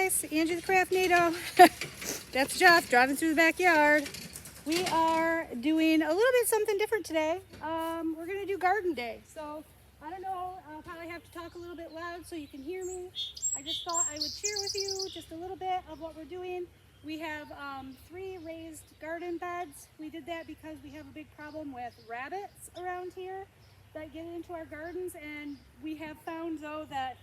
guys, Angie the Craftnado. That's Jeff driving through the backyard. We are doing a little bit something different today. We're gonna do garden day. So I don't know, I'll probably have to talk a little bit loud so you can hear me. I just thought I would share with you just a little bit of what we're doing. We have 3 raised garden beds. We did that because we have a big problem with rabbits around here that get into our gardens, and we have found though that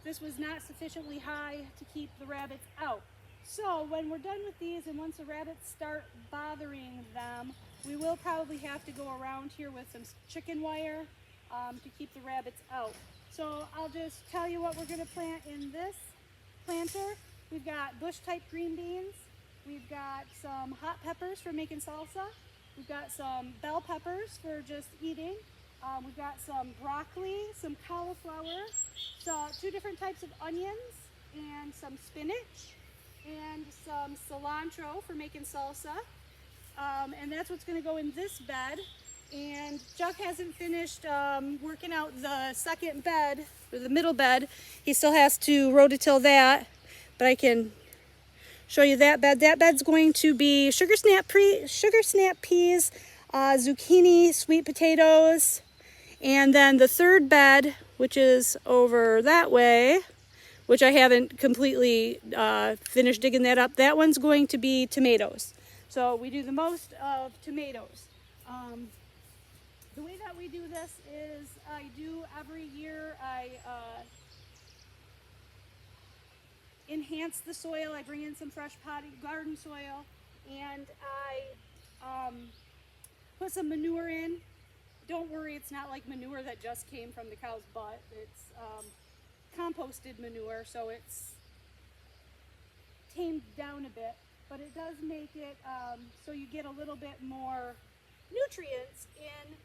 this was not sufficiently high to keep the rabbits out. So when we're done with these and once the rabbits start bothering them, we will probably have to go around here with some chicken wire to keep the rabbits out. So I'll just tell you what we're going to plant in this planter. We've got bush type green beans. We've got some hot peppers for making salsa. We've got some bell peppers for just eating. We've got some broccoli, some cauliflower, so 2 different types of onions, and some spinach, and some cilantro for making salsa. And that's what's going to go in this bed. And Chuck hasn't finished working out the second bed, or the middle bed. He still has to rototill that, but I can show you that bed. That bed's going to be sugar snap peas, zucchini, sweet potatoes. And then the third bed, which is over that way, which I haven't completely finished digging that up, that one's going to be tomatoes. So we do the most of tomatoes. The way that we do this is I do every year, I enhance the soil. I bring in some fresh potted garden soil, and I put some manure in. Don't worry, it's not like manure that just came from the cow's butt. It's composted manure, so it's tamed down a bit, but it does make it so you get a little bit more nutrients in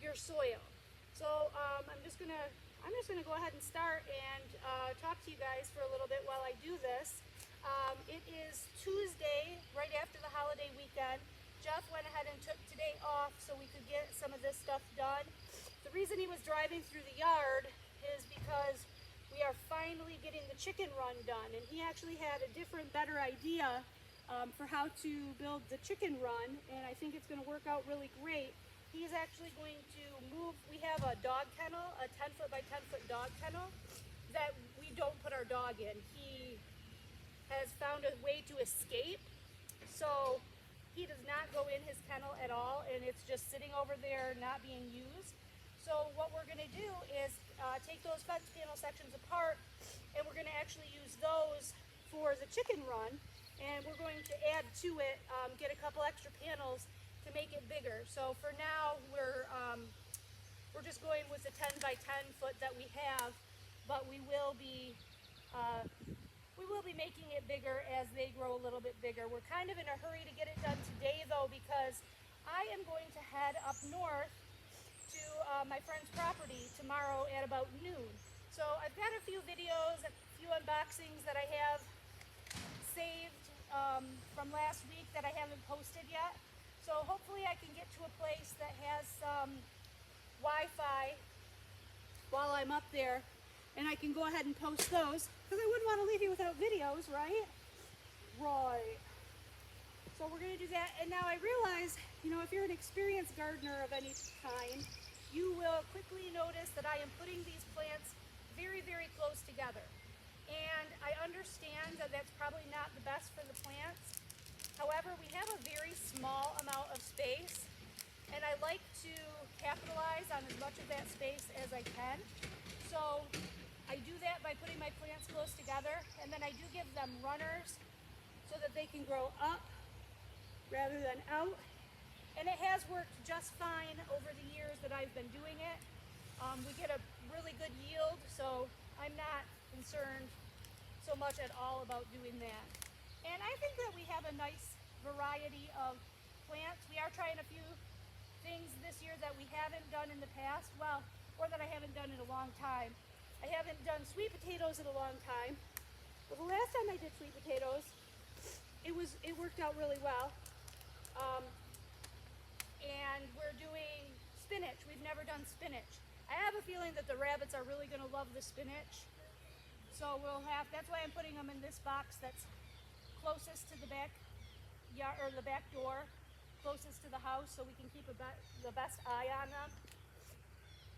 your soil. So I'm just gonna go ahead and start and talk to you guys for a little bit while I do this. It is Tuesday, right after the holiday weekend. Jeff went ahead and took today off so we could get some of this stuff done. The reason he was driving through the yard is because we are finally getting the chicken run done, and he actually had a different, better idea for how to build the chicken run, and I think it's going to work out really great. He's actually going to move, we have a dog kennel, a 10-foot by 10-foot dog kennel that we don't put our dog in. He has found a way to escape, so he does not go in his kennel at all, and it's just sitting over there not being used. So what we're going to do is take those fence panel sections apart, and we're going to actually use those for the chicken run, and we're going to add to it, get a couple extra panels to make it bigger. So for now, we're just going with the 10 by 10 foot that we have, but we will be making it bigger as they grow a little bit bigger. We're kind of in a hurry to get it done today though, because I am going to head up north to my friend's property tomorrow at about noon. So I've got a few videos, a few unboxings that I have saved from last week that I haven't posted yet. So hopefully I can get to a place that has some Wi-Fi while I'm up there, and I can go ahead and post those, because I wouldn't want to leave you without videos, right? Right. So we're going to do that. And now I realize, you know, if you're an experienced gardener of any kind, you will quickly notice that I am putting these plants very, very close together. And I understand that that's probably not the best for the plants. However, we have a very small amount of space, and I like to capitalize on as much of that space as I can. So I do that by putting my plants close together, and then I do give them runners so that they can grow up rather than out. And it has worked just fine over the years that I've been doing it. We get a really good yield, so I'm not concerned so much at all about doing that. And I think that we have a nice variety of plants. We are trying a few things this year that we haven't done in the past, well, or that I haven't done in a long time. I haven't done sweet potatoes in a long time. Well, the last time I did sweet potatoes, it worked out really well. And we're doing spinach. We've never done spinach. I have a feeling that the rabbits are really going to love the spinach. So that's why I'm putting them in this box that's closest to the back yard, or the back door, closest to the house, so we can keep the best eye on them.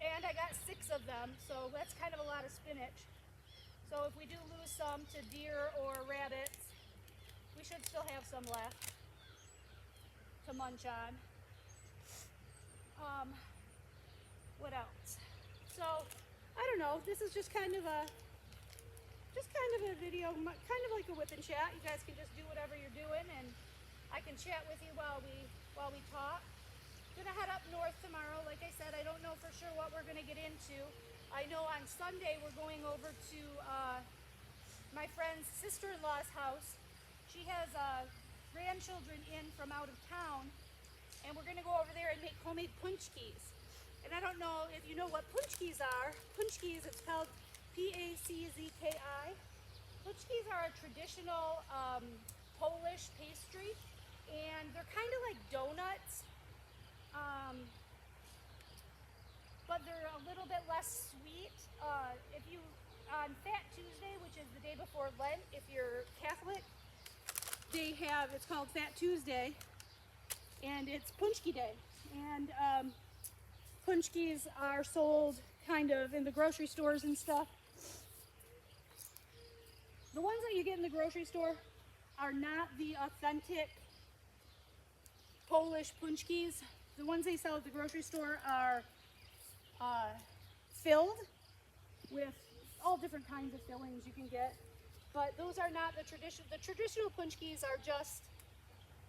And I got 6 of them, so that's kind of a lot of spinach. So if we do lose some to deer or rabbits, we should still have some left to munch on. What else? So I don't know, this is just kind of a video, kind of like a whip and chat. You guys can just do whatever you're doing, and I can chat with you while we talk. Gonna head up north tomorrow. Like I said, I don't know for sure what we're gonna get into. I know on Sunday we're going over to my friend's sister-in-law's house. She has grandchildren in from out of town, and we're gonna go over there and make homemade punchkis. And I don't know if you know what punchkis are. Punchkis, it's spelled P-A-C-Z-K-I. Punchkis are a traditional Polish pastry, and they're kind of like donuts, but they're a little bit less sweet. If you, on Fat Tuesday, which is the day before Lent, if you're Catholic, it's called Fat Tuesday, and it's Punchki Day. And punchkis are sold kind of in the grocery stores and stuff. The ones that you get in the grocery store are not the authentic Polish punchkis. The ones they sell at the grocery store are filled with all different kinds of fillings you can get, but those are not the traditional. The traditional punchkis are just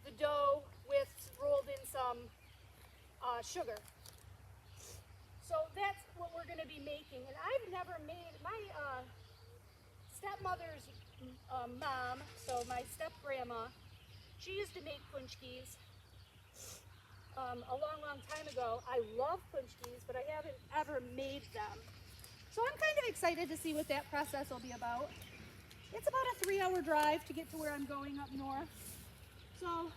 the dough with rolled in some sugar. So that's what we're going to be making. And I've never made, my stepmother's mom, so my step-grandma, she used to make punchkis a long time ago. I love punchkis, but I haven't ever made them. So I'm kind of excited to see what that process will be about. It's about a 3-hour drive to get to where I'm going up north. So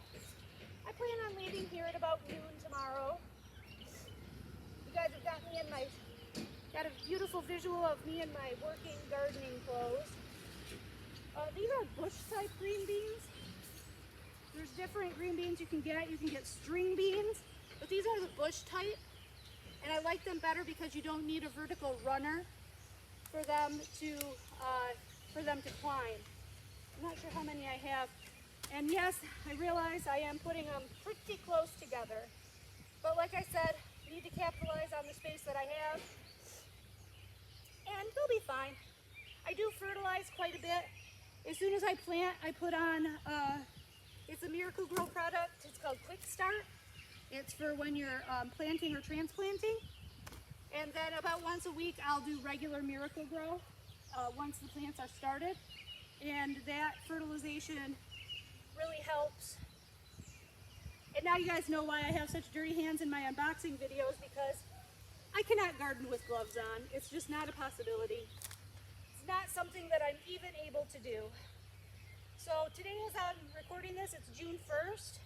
I plan on leaving here at about noon tomorrow. You guys have got a beautiful visual of me in my working gardening clothes. These are bush type green beans. There's different green beans you can get. You can get string beans, but these are the bush type. And I like them better because you don't need a vertical runner for them to climb. I'm not sure how many I have. And yes, I realize I am putting them pretty close together. But like I said, I need to capitalize on the space that I have. And they'll be fine. I do fertilize quite a bit. As soon as I plant, I put on, it's a Miracle-Gro product. It's called Quick Start. It's for when you're planting or transplanting. And then about once a week, I'll do regular Miracle-Gro once the plants are started. And that fertilization really helps. And now you guys know why I have such dirty hands in my unboxing videos, because I cannot garden with gloves on. It's just not a possibility. It's not something that I'm even able to do. So today, as I'm recording this, it's June 1st.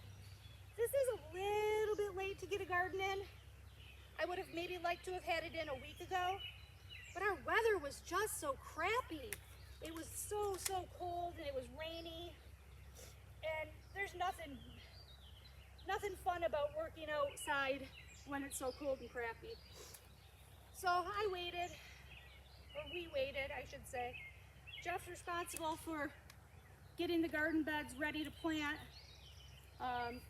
This is a little bit late to get a garden in. I would have maybe liked to have had it in a week ago, but our weather was just so crappy. It was so cold, and it was rainy, and there's nothing fun about working outside when it's so cold and crappy. So I waited, or we waited, I should say. Jeff's responsible for getting the garden beds ready to plant,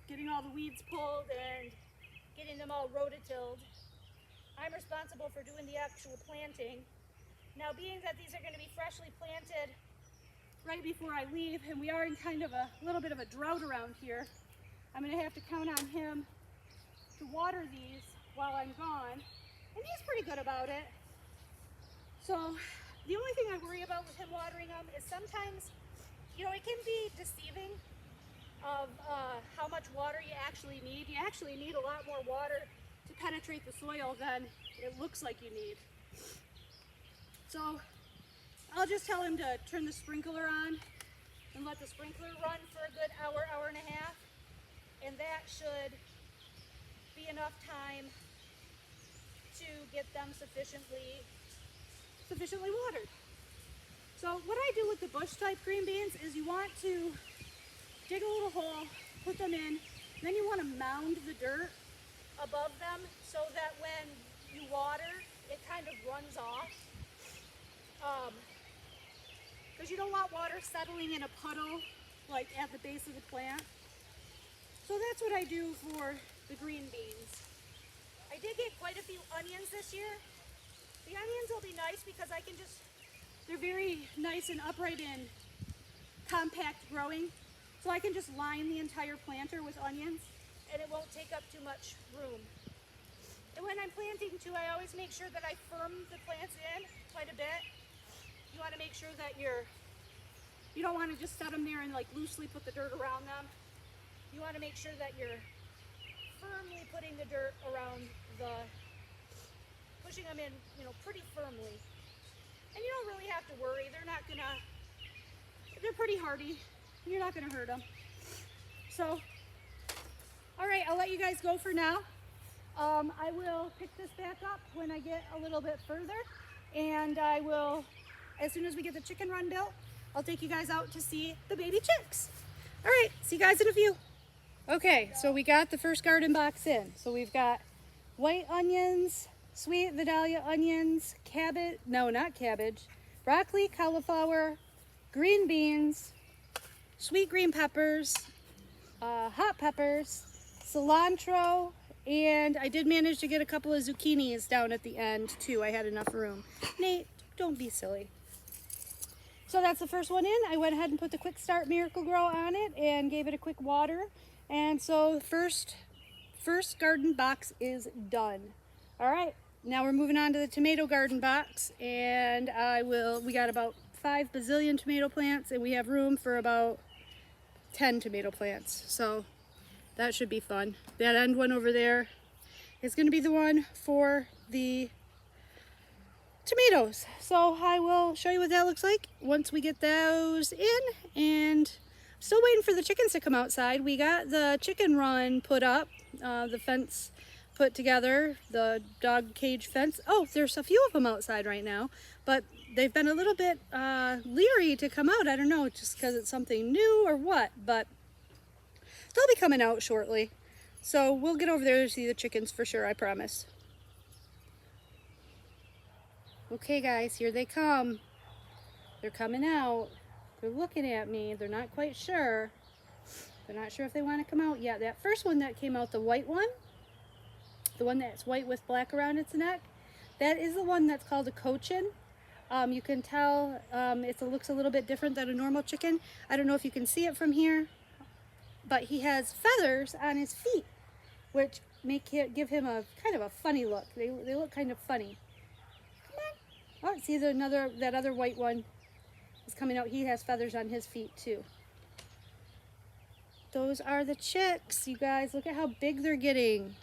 getting all the weeds pulled and getting them all rototilled. I'm responsible for doing the actual planting. Now, being that these are going to be freshly planted right before I leave, and we are in kind of a little bit of a drought around here, I'm going to have to count on him to water these while I'm gone, and he's pretty good about it. So the only thing I worry about with him watering them is sometimes, you know, it can be deceiving of how much water you actually need. You actually need a lot more water to penetrate the soil than it looks like you need. So I'll just tell him to turn the sprinkler on and let the sprinkler run for a good hour, hour and a half, and that should be enough time to get them sufficiently watered. So what I do with the bush type green beans is you want to dig a little hole, put them in, then you want to mound the dirt above them so that when you water, it kind of runs off. Because you don't want water settling in a puddle like at the base of the plant. So that's what I do for the green beans. I did get quite a few onions this year. The onions will be nice because I can just, they're very nice and upright and compact growing. So I can just line the entire planter with onions and it won't take up too much room. And when I'm planting too, I always make sure that I firm the plants in quite a bit. You want to make sure that you don't want to just set them there and like loosely put the dirt around them. You want to make sure that you're firmly putting the dirt around pushing them in, you know, pretty firmly. And you don't really have to worry. They're pretty hardy. You're not gonna hurt them. So, all right, I'll let you guys go for now. I will pick this back up when I get a little bit further, and I will, as soon as we get the chicken run built, I'll take you guys out to see the baby chicks. All right, see you guys in a few. Okay, so we got the first garden box in. So we've got white onions, sweet Vidalia onions, cabbage, no, not cabbage, broccoli, cauliflower, green beans, sweet green peppers, hot peppers, cilantro, and I did manage to get a couple of zucchinis down at the end too. I had enough room. Nate, don't be silly. So that's the first one in. I went ahead and put the Quick Start Miracle-Gro on it and gave it a quick water. And so first garden box is done. All right, now we're moving on to the tomato garden box, and we got about 5 bazillion tomato plants, and we have room for about 10 tomato plants. So that should be fun. That end one over there is going to be the one for the tomatoes. So I will show you what that looks like once we get those in, and still waiting for the chickens to come outside. We got the chicken run put up, the fence put together, the dog cage fence. Oh, there's a few of them outside right now, but they've been a little bit leery to come out. I don't know, just because it's something new or what, but they'll be coming out shortly. So we'll get over there to see the chickens for sure, I promise. Okay guys, here they come. They're coming out. They're looking at me. They're not quite sure. They're not sure if they want to come out yet. That first one that came out, the white one, the one that's white with black around its neck, that is the one that's called a Cochin. You can tell it looks a little bit different than a normal chicken. I don't know if you can see it from here, but he has feathers on his feet, which give him a kind of a funny look. They look kind of funny. Come on. Oh, see that other white one is coming out. He has feathers on his feet too. Those are the chicks, you guys. Look at how big they're getting.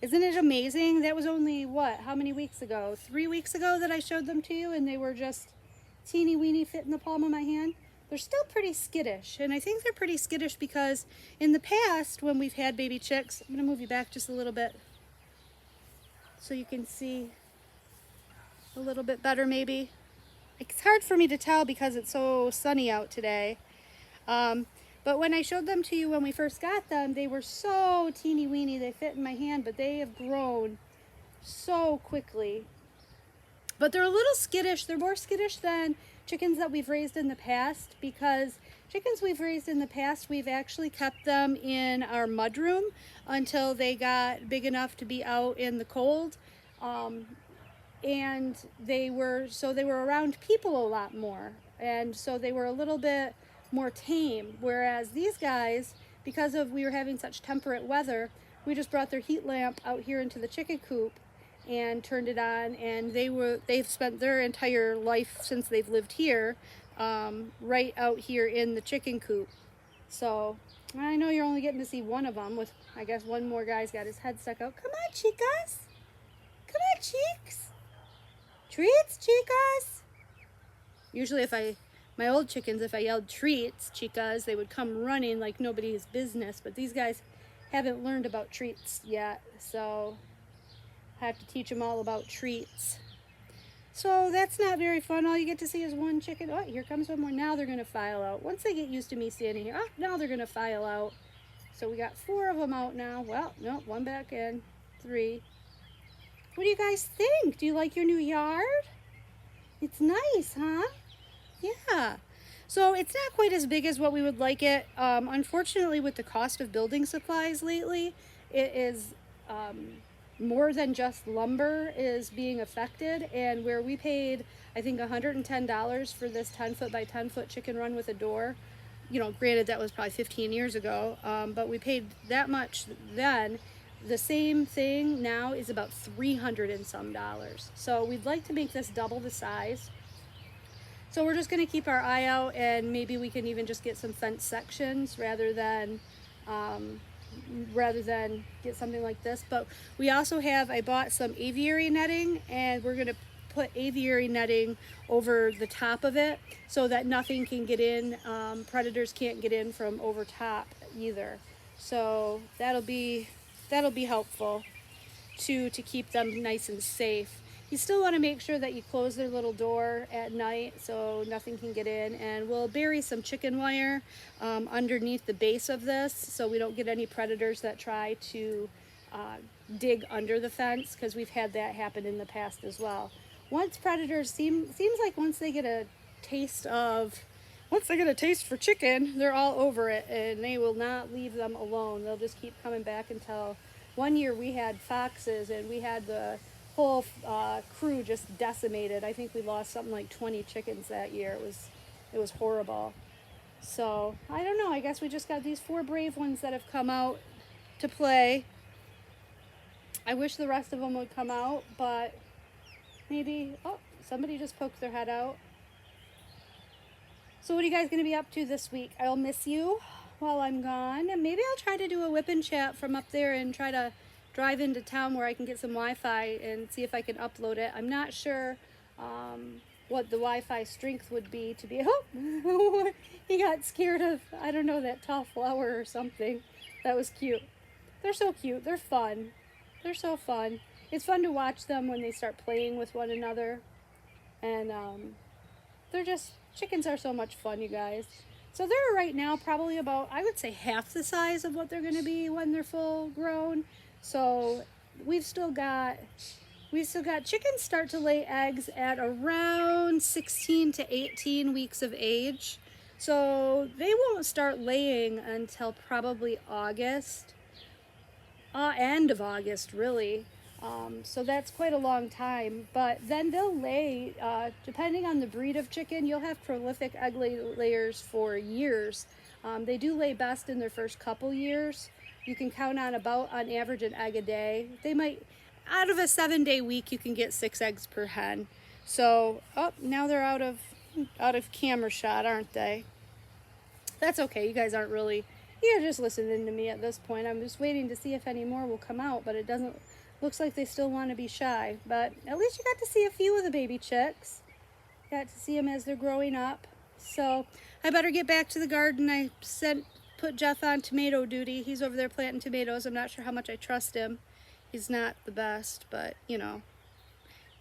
Isn't it amazing? That was only, what, how many weeks ago? 3 weeks ago that I showed them to you, and they were just teeny weeny, fit in the palm of my hand. They're still pretty skittish, and I think they're pretty skittish because in the past, when we've had baby chicks, I'm gonna move you back just a little bit so you can see a little bit better maybe. It's hard for me to tell because it's so sunny out today. But when I showed them to you when we first got them, they were so teeny weeny. They fit in my hand, but they have grown so quickly. But they're a little skittish. They're more skittish than chickens that we've raised in the past, because chickens we've raised in the past, we've actually kept them in our mudroom until they got big enough to be out in the cold. And they were around people a lot more. And so they were a little bit more tame, whereas these guys, because we were having such temperate weather, we just brought their heat lamp out here into the chicken coop and turned it on, and they've spent their entire life since they've lived here right out here in the chicken coop. So I know you're only getting to see one of them, with I guess one more guy's got his head stuck out. Come on, chicas, come on, cheeks, treats, chicas. Usually my old chickens, if I yelled treats, chicas, they would come running like nobody's business. But these guys haven't learned about treats yet, so I have to teach them all about treats. So that's not very fun. All you get to see is one chicken. Oh, here comes one more. Now they're going to file out. Once they get used to me standing here, oh, now they're going to file out. So we got 4 of them out now. Well, no, 1 back in. 3. What do you guys think? Do you like your new yard? It's nice, huh? Yeah. So it's not quite as big as what we would like it. Unfortunately, with the cost of building supplies lately, it is more than just lumber is being affected. And where we paid, I think, $110 for this 10-foot by 10-foot chicken run with a door, you know, granted that was probably 15 years ago, but we paid that much then. The same thing now is about $300 and some dollars. So we'd like to make this double the size. So we're just going to keep our eye out, and maybe we can even just get some fence sections rather than get something like this. But we also have, I bought some aviary netting, and we're going to put aviary netting over the top of it so that nothing can get in. Predators can't get in from over top either. So that'll be helpful to keep them nice and safe. You still want to make sure that you close their little door at night so nothing can get in. And we'll bury some chicken wire underneath the base of this so we don't get any predators that try to dig under the fence, because we've had that happen in the past as well. Once predators seems like once they get a taste for chicken, they're all over it, and they will not leave them alone. They'll just keep coming back until one year we had foxes, and we had the whole crew just decimated. I think we lost something like 20 chickens that year. It was horrible. So I don't know. I guess we just got these 4 brave ones that have come out to play. I wish the rest of them would come out, but maybe. Oh, somebody just poked their head out. So what are you guys going to be up to this week? I'll miss you while I'm gone, and maybe I'll try to do a whip and chat from up there and try to drive into town where I can get some Wi-Fi and see if I can upload it. I'm not sure what the Wi-Fi strength would be to be. Oh, he got scared of, I don't know, that tall flower or something. That was cute. They're so cute. They're fun. They're so fun. It's fun to watch them when they start playing with one another. And chickens are so much fun, you guys. So they're right now probably about, I would say, half the size of what they're going to be when they're full grown. So we've still got chickens start to lay eggs at around 16 to 18 weeks of age. So they won't start laying until probably August, end of August really. So that's quite a long time, but then they'll lay, depending on the breed of chicken, you'll have prolific egg layers for years. They do lay best in their first couple years. You can count on on average an egg a day. They might, out of a 7-day week, you can get 6 eggs per hen. So, now they're out of camera shot, aren't they? That's okay. You guys aren't really, you're just listening to me at this point. I'm just waiting to see if any more will come out, but it doesn't, looks like they still want to be shy. But at least you got to see a few of the baby chicks. Got to see them as they're growing up. So I better get back to the garden. I put Jeff on tomato duty. He's over there planting tomatoes. I'm not sure how much I trust him. He's not the best, but you know,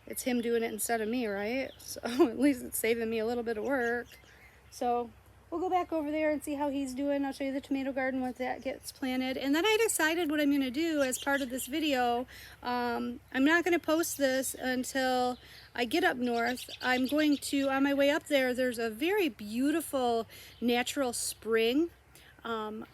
it's him doing it instead of me, right? So at least it's saving me a little bit of work. So we'll go back over there and see how he's doing. I'll show you the tomato garden once that gets planted. And then I decided what I'm going to do as part of this video. I'm not going to post this until I get up north. I'm going to, on my way up there, there's a very beautiful natural spring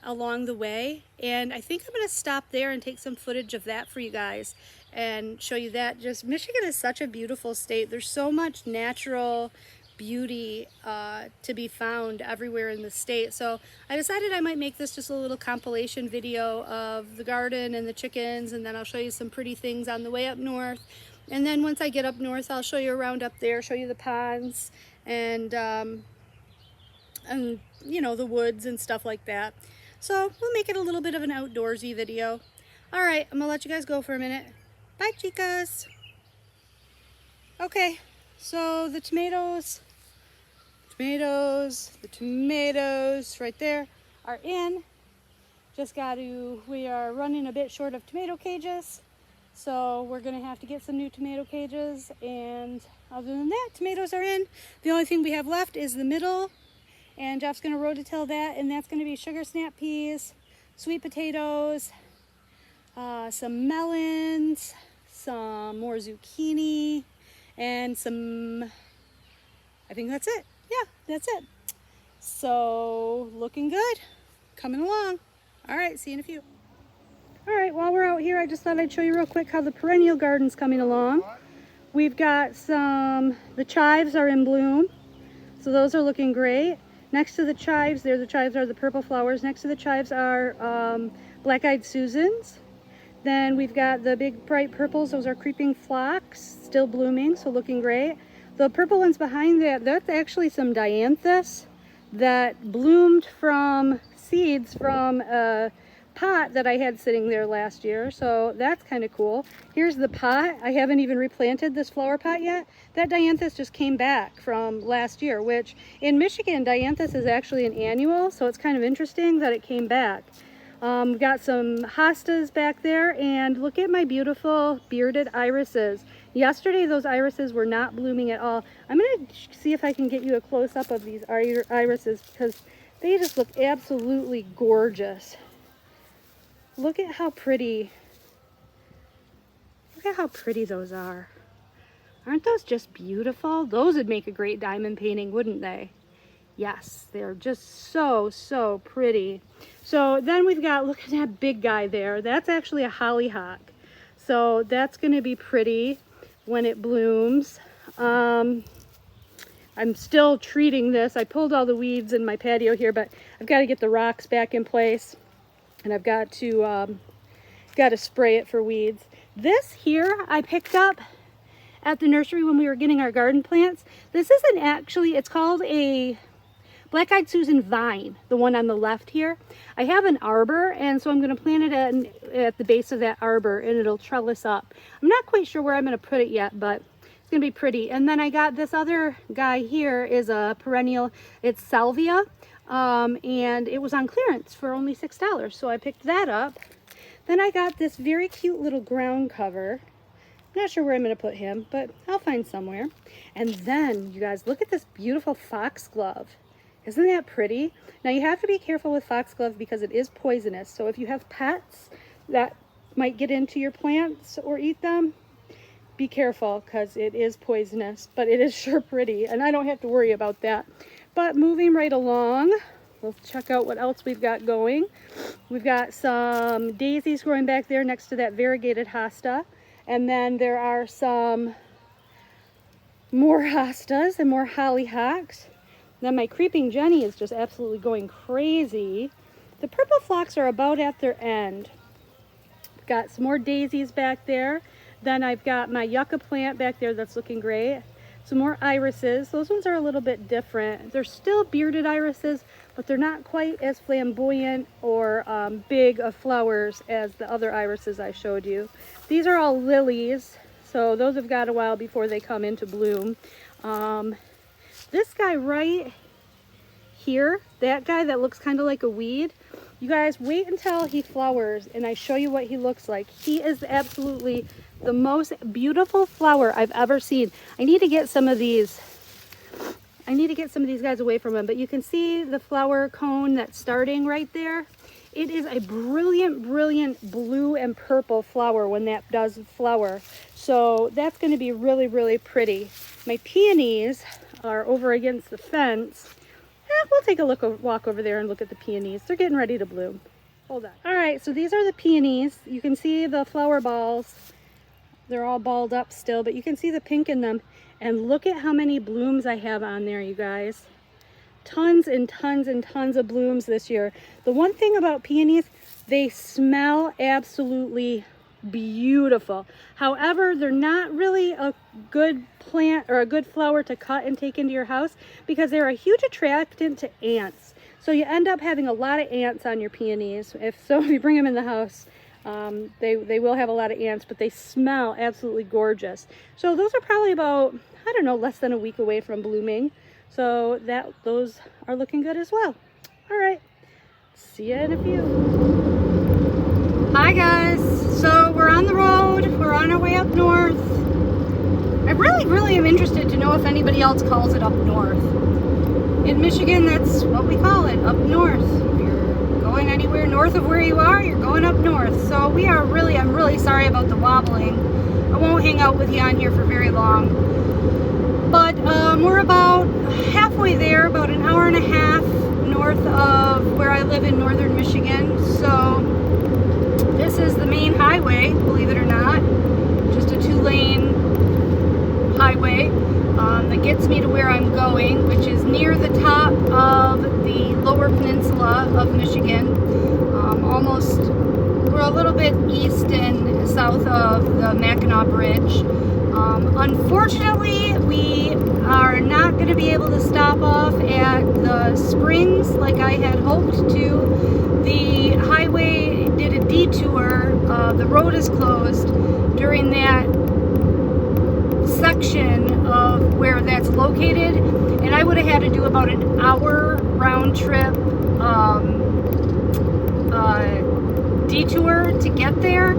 along the way, and I think I'm going to stop there and take some footage of that for you guys and show you that. Just Michigan is such a beautiful state. There's so much natural beauty to be found everywhere in the state. So I decided I might make this just a little compilation video of the garden and the chickens, and then I'll show you some pretty things on the way up north. And then once I get up north, I'll show you around up there, show you the ponds and you know, the woods and stuff like that. So we'll make it a little bit of an outdoorsy video. All right, I'm gonna let you guys go for a minute. Bye, chicas. Okay, so the tomatoes right there are in. We are running a bit short of tomato cages, so we're gonna have to get some new tomato cages, and Other than that, tomatoes are in. The only thing we have left is the middle, and Jeff's gonna rototill that, and that's gonna be sugar snap peas, sweet potatoes, some melons, some more zucchini, and some, I think that's it. Yeah, that's it. So looking good, coming along. All right, see you in a few. All right, while we're out here, I just thought I'd show you real quick how the perennial garden's coming along. We've got the chives are in bloom, so those are looking great. Next to the chives, the chives are the purple flowers. Next to the chives are black-eyed Susans. Then we've got the big bright purples, those are creeping phlox, still blooming, so looking great. The purple ones behind that, that's actually some dianthus that bloomed from seeds from a pot that I had sitting there last year, so that's kind of cool. Here's the pot. I haven't even replanted this flower pot yet. That dianthus just came back from last year, which in Michigan, dianthus is actually an annual, so it's kind of interesting that it came back. We've got some hostas back there, and look at my beautiful bearded irises. Yesterday those irises were not blooming at all. I'm going to see if I can get you a close-up of these irises because they just look absolutely gorgeous. Look at how pretty. Look at how pretty those are. Aren't those just beautiful? Those would make a great diamond painting, wouldn't they? Yes, they're just so, so pretty. So then we've got, look at that big guy there. That's actually a hollyhock. So that's going to be pretty when it blooms. I'm still treating this. I pulled all the weeds in my patio here, but I've got to get the rocks back in place. And I've got to spray it for weeds. This here I picked up at the nursery when we were getting our garden plants. This isn't actually, it's called a Black-Eyed Susan vine, the one on the left here. I have an arbor, and so I'm going to plant it at the base of that arbor, and it'll trellis up. I'm not quite sure where I'm going to put it yet, but it's going to be pretty. And then I got this other guy here is a perennial. It's salvia. And it was on clearance for only $6, so I picked that up. Then I got this very cute little ground cover. I'm not sure where I'm going to put him, but I'll find somewhere. And then, you guys, look at this beautiful foxglove. Isn't that pretty? Now, you have to be careful with foxglove because it is poisonous. So if you have pets that might get into your plants or eat them, be careful because it is poisonous, but it is sure pretty, and I don't have to worry about that. But moving right along, let's check out what else we've got going. We've got some daisies growing back there next to that variegated hosta. And then there are some more hostas and more hollyhocks. Then my creeping Jenny is just absolutely going crazy. The purple phlox are about at their end. Got some more daisies back there. Then I've got my yucca plant back there that's looking great. Some more irises. Those ones are a little bit different. They're still bearded irises, but they're not quite as flamboyant or big of flowers as the other irises I showed you. These are all lilies, so those have got a while before they come into bloom. This guy right here, that guy that looks kind of like a weed, you guys wait until he flowers and I show you what he looks like. He is absolutely the most beautiful flower I've ever seen. I need to get some of these guys away from him, but you can see the flower cone that's starting right there. It is a brilliant, brilliant blue and purple flower when that does flower. So that's going to be really, really pretty. My peonies are over against the fence. We'll take a walk over there and look at the peonies. They're getting ready to bloom. Hold on. All right, so these are the peonies. You can see the flower balls. They're all balled up still, but you can see the pink in them. And look at how many blooms I have on there, you guys. Tons and tons and tons of blooms this year. The one thing about peonies, they smell absolutely beautiful. However, they're not really a good plant or a good flower to cut and take into your house because they're a huge attractant to ants. So you end up having a lot of ants on your peonies. If you bring them in the house, they will have a lot of ants, but they smell absolutely gorgeous. So those are probably about, I don't know, less than a week away from blooming. So those are looking good as well. All right, see you in a few. Hi guys, so we're on the road. We're on our way up north. I really am interested to know if anybody else calls it up north. In Michigan, that's what we call it, up north. If you're going anywhere north of where you are, you're going up north. So I'm really sorry about the wobbling. I won't hang out with you on here for very long. But we're about halfway there, about an hour and a half north of where I live in northern Michigan. So this is the main highway, believe it or not. Just a 2-lane highway that gets me to where I'm going, which is near the top of the lower peninsula of Michigan. We're a little bit east and south of the Mackinac Bridge. Unfortunately, we are not going to be able to stop off at the springs like I had hoped to. The highway did a detour. The road is closed during that section of where that's located, and I would have had to do about an hour round trip detour to get there.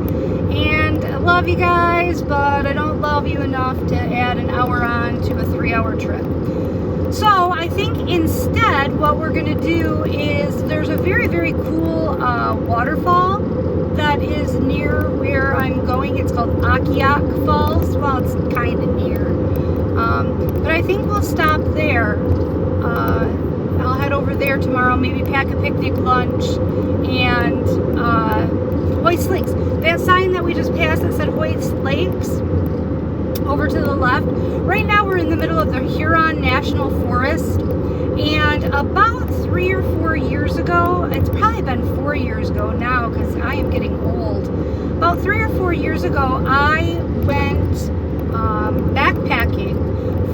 And I love you guys, but I don't love you enough to add an hour on to a 3-hour trip. So I think instead what we're going to do is, there's a very, very cool waterfall that is near where I'm going. It's called Akiak Falls. Well, it's kind of near. But I think we'll stop there. I'll head over there tomorrow, maybe pack a picnic lunch, and Hoyts Lakes. That sign that we just passed that said Hoyts Lakes, over to the left. Right now we're in the middle of the Huron National Forest, and about 3 or 4 years ago, it's probably been 4 years ago now because I am getting old. About 3 or 4 years ago, I went backpacking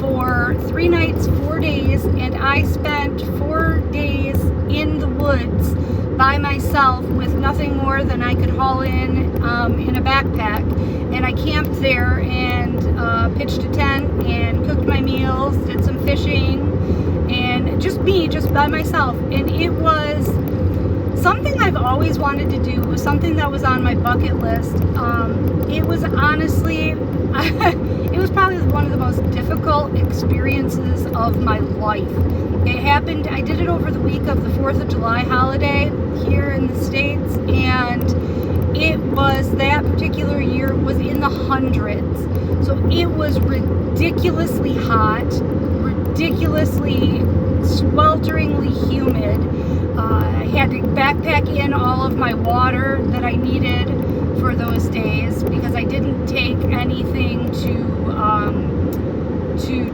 for 3 nights, 4 days, and I spent 4 days in the woods by myself with nothing more than I could haul in a backpack. And I camped there and pitched a tent and cooked my meals, did some fishing, and just by myself. And it was something I've always wanted to do. It was something that was on my bucket list. It was honestly, it was probably one of the most difficult experiences of my life. It happened, I did it over the week of the 4th of July holiday here in the States, and it was, that particular year was in the hundreds. So it was ridiculously hot, ridiculously swelteringly humid. I had to backpack in all of my water that I needed for those days because I didn't take anything to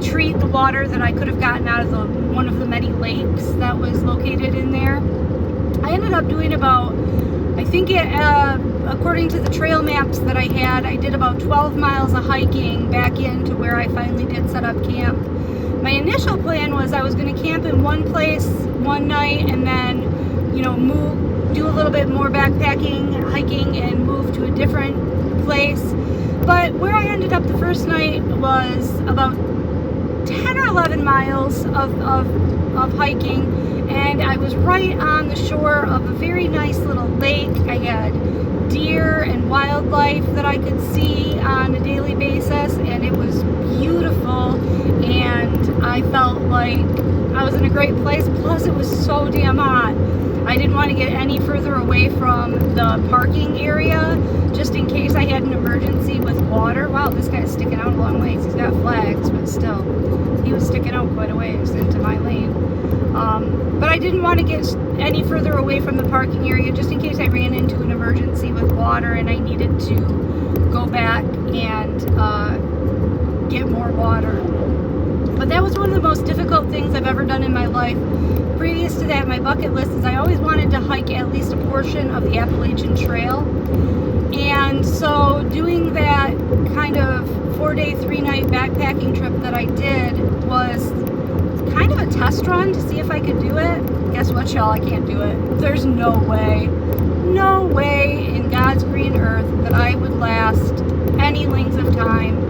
treat the water that I could have gotten out of one of the many lakes that was located in there. I ended up doing about, I think according to the trail maps that I had, I did about 12 miles of hiking back into where I finally did set up camp. My initial plan was I was going to camp in one place one night and then, do a little bit more backpacking, hiking, and move to a different place. But where I ended up the first night was about 10 or 11 miles of hiking, and I was right on the shore of a very nice little lake. I had deer and wildlife that I could see on a daily basis, and it was beautiful, and I felt like I was in a great place. Plus it was so damn hot. I didn't want to get any further away from the parking area just in case I had an emergency with water. Wow, this guy's sticking out a long ways. He's got flags, but still, he was sticking out quite a ways into my lane. But I didn't want to get any further away from the parking area just in case I ran into an emergency with water and I needed to go back and get more water. But that was one of the most difficult things I've ever done in my life. Previous to that, my bucket list is I always wanted to hike at least a portion of the Appalachian Trail. And so doing that kind of 4-day, 3-night backpacking trip that I did was kind of a test run to see if I could do it. Guess what, y'all? I can't do it. There's no way in God's green earth that I would last any length of time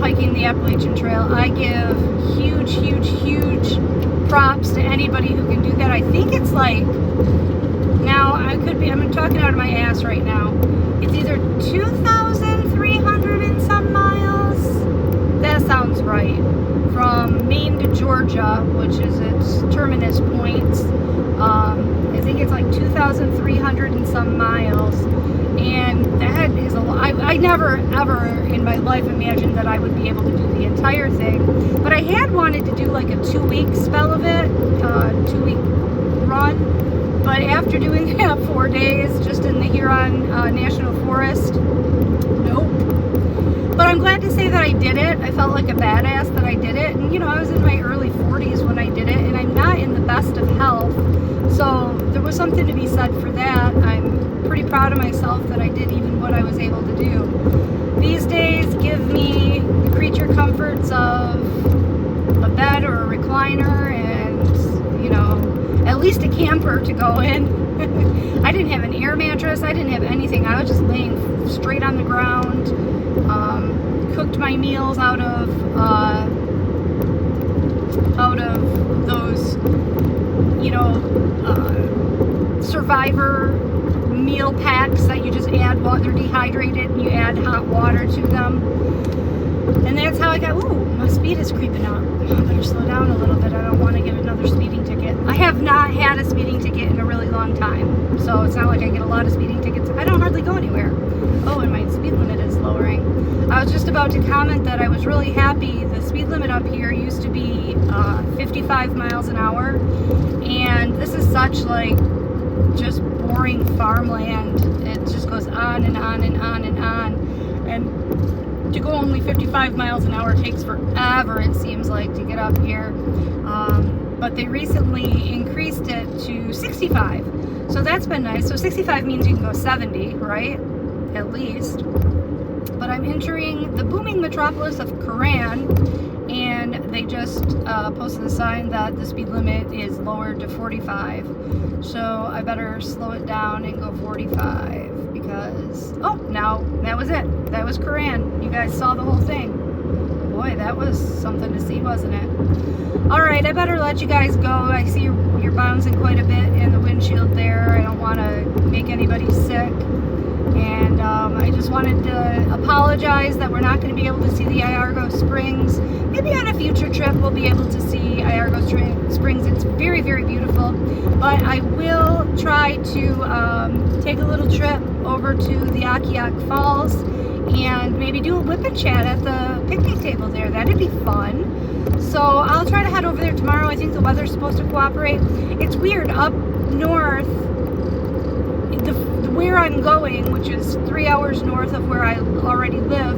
hiking the Appalachian Trail. I give huge props to anybody who can do that. I think it's like, now I'm talking out of my ass right now. It's either 2,300 and some miles that right, from Maine to Georgia, which is its terminus point. I think it's like 2,300 and some miles, and that is a lot. I never ever in my life imagined that I would be able to do the entire thing, but I had wanted to do like a 2-week spell of it, 2-week run, but after doing that 4 days just in the Huron National Forest, nope. But I'm glad to say that I did it. I felt like a badass that I did it, and you know, I was in my early 40s when I did it, and I'm not in the best of health, so there was something to be said for that. I'm pretty proud of myself that I did even what I was able to do. These days give me the creature comforts of a bed or a recliner and, you know, at least a camper to go in. I didn't have an air mattress. I didn't have anything. I was just laying straight on the ground. Cooked my meals out of those, you know, Survivor meal packs that you just add water. They're dehydrated and you add hot water to them. And that's how I got, ooh, my speed is creeping up. I better slow down a little bit. I don't want to get another speeding ticket. I have not had a speeding ticket in a really long time. So it's not like I get a lot of speeding tickets. I don't hardly go anywhere. Oh, and my speed limit is lowering. I was just about to comment that I was really happy. The speed limit up here used to be 55 miles an hour. And this is such like just boring farmland. It just goes on and on and on and on. And to go only 55 miles an hour takes forever, it seems like, to get up here. But they recently increased it to 65. So that's been nice. So 65 means you can go 70, right? At least. But I'm entering the booming metropolis of Curran, and they just posted a sign that the speed limit is lowered to 45. So I better slow it down and go 45 because, oh, now that was it. That was Curran. You guys saw the whole thing. Boy, that was something to see, wasn't it? All right, I better let you guys go. I see you're bouncing quite a bit in the windshield there. I don't want to make anybody sick. And I just wanted to apologize that we're not going to be able to see the Iargo Springs. Maybe on a future trip we'll be able to see Iargo Springs. It's very, very beautiful. But I will try to take a little trip over to the Akiak Falls and maybe do a whip and chat at the picnic table there. That'd be fun. So I'll try to head over there tomorrow. I think the weather's supposed to cooperate. It's weird, up north, where I'm going, which is 3 hours north of where I already live,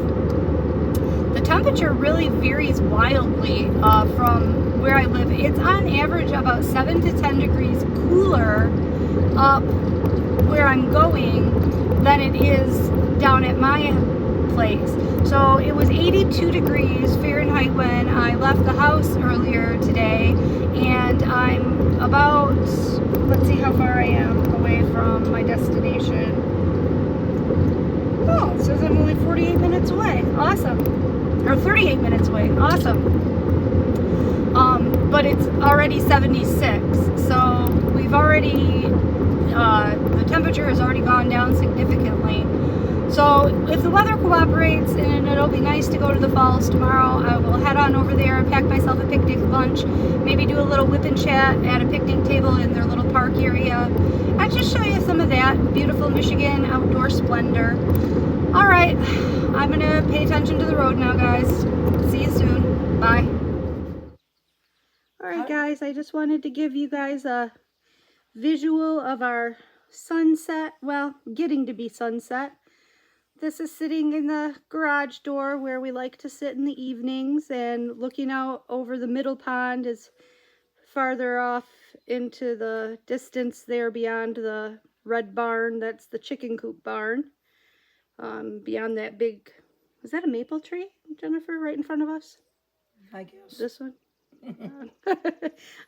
the temperature really varies wildly from where I live. It's on average about 7 to 10 degrees cooler up where I'm going than it is down at my place. So it was 82 degrees Fahrenheit when I left the house earlier today, and I'm about, let's see how far I am away from my destination. Oh, it says I'm only 48 minutes away. Awesome. Or 38 minutes away. Awesome. But it's already 76, so we've already, the temperature has already gone down significantly. So if the weather cooperates and it'll be nice to go to the falls tomorrow, I will head on over there and pack myself a picnic lunch, maybe do a little whip and chat at a picnic table in their little park area. I'll just show you some of that beautiful Michigan outdoor splendor. All right, I'm gonna pay attention to the road now, guys. See you soon. Bye. All right, guys, I just wanted to give you guys a visual of our sunset. Well, getting to be sunset. This is sitting in the garage door where we like to sit in the evenings, and looking out over the middle pond is farther off into the distance there beyond the red barn. That's the chicken coop barn. Beyond that big, is that a maple tree, Jennifer, right in front of us? I guess. This one?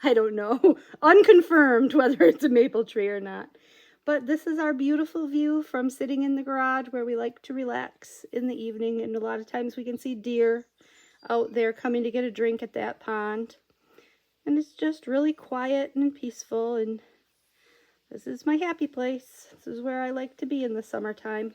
I don't know. Unconfirmed whether it's a maple tree or not. But this is our beautiful view from sitting in the garage where we like to relax in the evening. And a lot of times we can see deer out there coming to get a drink at that pond. And it's just really quiet and peaceful. And this is my happy place. This is where I like to be in the summertime.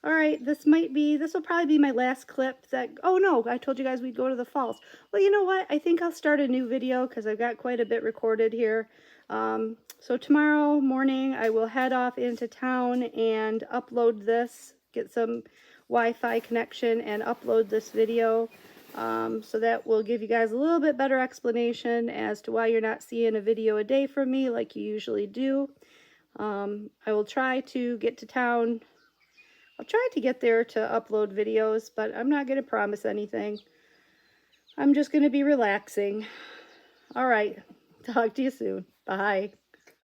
All right, this will probably be my last clip that, oh no, I told you guys we'd go to the falls. Well, you know what? I think I'll start a new video because I've got quite a bit recorded here. So tomorrow morning I will head off into town and upload this, get some Wi-Fi connection and upload this video. So that will give you guys a little bit better explanation as to why you're not seeing a video a day from me like you usually do. I will try to get to town. I'll try to get there to upload videos, but I'm not going to promise anything. I'm just going to be relaxing. All right. Talk to you soon. Bye.